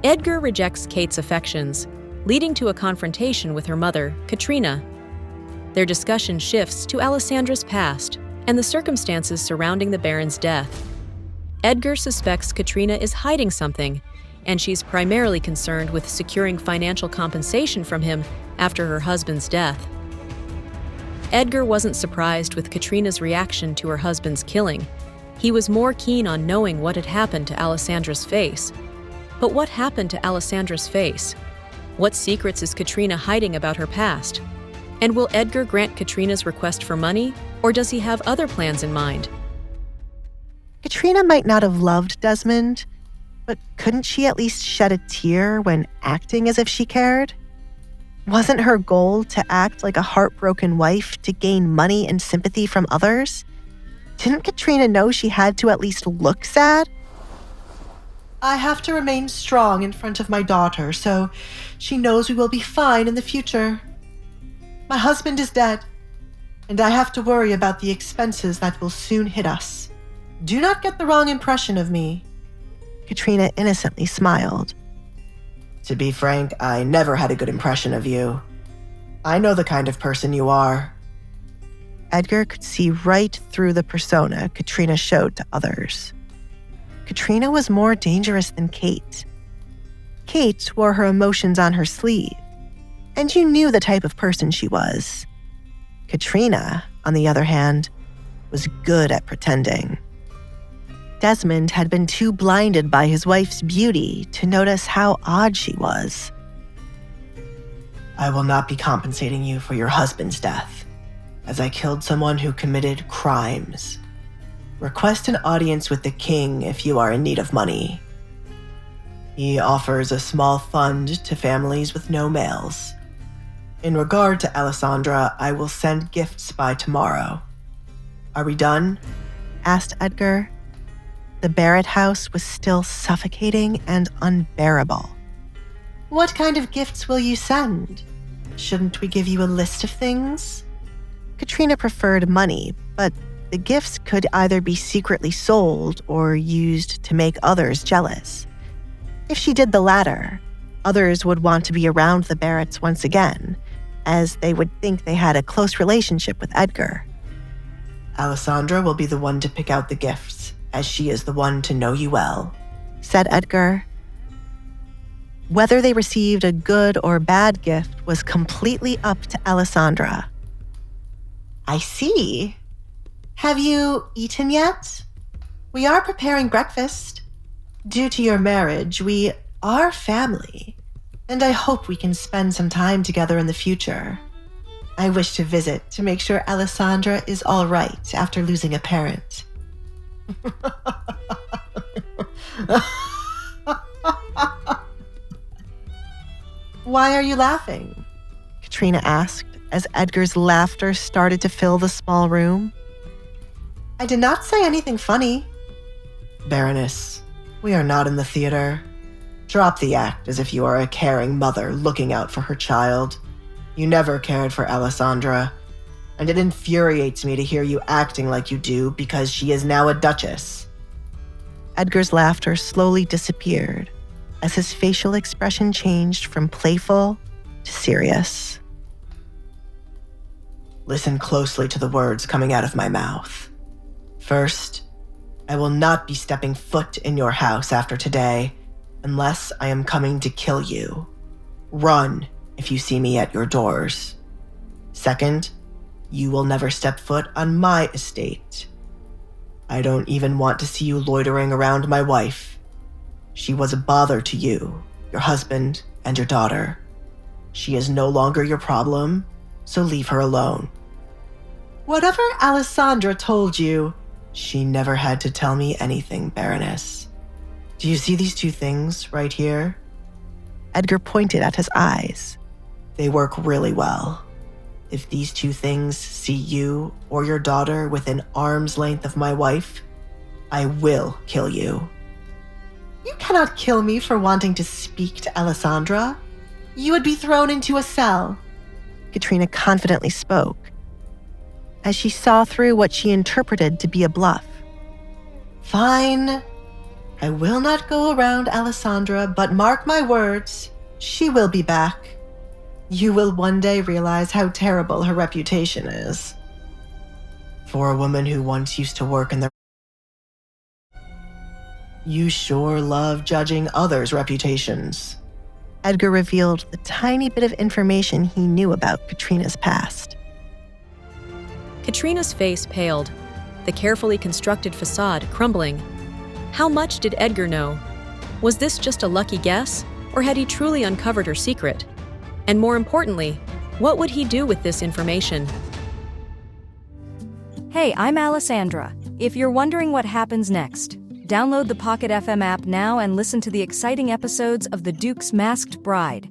Edgar rejects Kate's affections, leading to a confrontation with her mother, Katrina. Their discussion shifts to Alessandra's past and the circumstances surrounding the Baron's death. Edgar suspects Katrina is hiding something, and she's primarily concerned with securing financial compensation from him after her husband's death. Edgar wasn't surprised with Katrina's reaction to her husband's killing. He was more keen on knowing what had happened to Alessandra's face. But what happened to Alessandra's face? What secrets is Katrina hiding about her past? And will Edgar grant Katrina's request for money, or does he have other plans in mind? Katrina might not have loved Desmond, but couldn't she at least shed a tear when acting as if she cared? Wasn't her goal to act like a heartbroken wife to gain money and sympathy from others? Didn't Katrina know she had to at least look sad? I have to remain strong in front of my daughter, so she knows we will be fine in the future. My husband is dead, and I have to worry about the expenses that will soon hit us. Do not get the wrong impression of me. Katrina innocently smiled. To be frank, I never had a good impression of you. I know the kind of person you are. Edgar could see right through the persona Katrina showed to others. Katrina was more dangerous than Kate. Kate wore her emotions on her sleeve, and you knew the type of person she was. Katrina, on the other hand, was good at pretending. Desmond had been too blinded by his wife's beauty to notice how odd she was. I will not be compensating you for your husband's death, as I killed someone who committed crimes. Request an audience with the king if you are in need of money. He offers a small fund to families with no males. In regard to Alessandra, I will send gifts by tomorrow. Are we done? Asked Edgar. The Barrett house was still suffocating and unbearable. What kind of gifts will you send? Shouldn't we give you a list of things? Katrina preferred money, but the gifts could either be secretly sold or used to make others jealous. If she did the latter, others would want to be around the Barretts once again, as they would think they had a close relationship with Edgar. Alessandra will be the one to pick out the gifts, as she is the one to know you well, said Edgar. Whether they received a good or bad gift was completely up to Alessandra. I see. Have you eaten yet? We are preparing breakfast. Due to your marriage, we are family, and I hope we can spend some time together in the future. I wish to visit to make sure Alessandra is all right after losing a parent. Why are you laughing? Katrina asked as Edgar's laughter started to fill the small room. I did not say anything funny. Baroness, we are not in the theater. Drop the act as if you are a caring mother looking out for her child. You never cared for Alessandra, and it infuriates me to hear you acting like you do because she is now a duchess. Edgar's laughter slowly disappeared as his facial expression changed from playful to serious. Listen closely to the words coming out of my mouth. First, I will not be stepping foot in your house after today unless I am coming to kill you. Run if you see me at your doors. Second, you will never step foot on my estate. I don't even want to see you loitering around my wife. She was a bother to you, your husband, and your daughter. She is no longer your problem, so leave her alone. Whatever Alessandra told you, she never had to tell me anything, Baroness. Do you see these two things right here? Edgar pointed at his eyes. They work really well. If these two things see you or your daughter within arm's length of my wife, I will kill you. You cannot kill me for wanting to speak to Alessandra. You would be thrown into a cell. Katrina confidently spoke, as she saw through what she interpreted to be a bluff. Fine. I will not go around Alessandra, but mark my words, she will be back. You will one day realize how terrible her reputation is. For a woman who once used to work in the... You sure love judging others' reputations. Edgar revealed the tiny bit of information he knew about Katrina's past. Katrina's face paled, the carefully constructed facade crumbling. How much did Edgar know? Was this just a lucky guess, or had he truly uncovered her secret? And more importantly, what would he do with this information? Hey, I'm Alessandra. If you're wondering what happens next, download the Pocket FM app now and listen to the exciting episodes of The Duke's Masked Bride.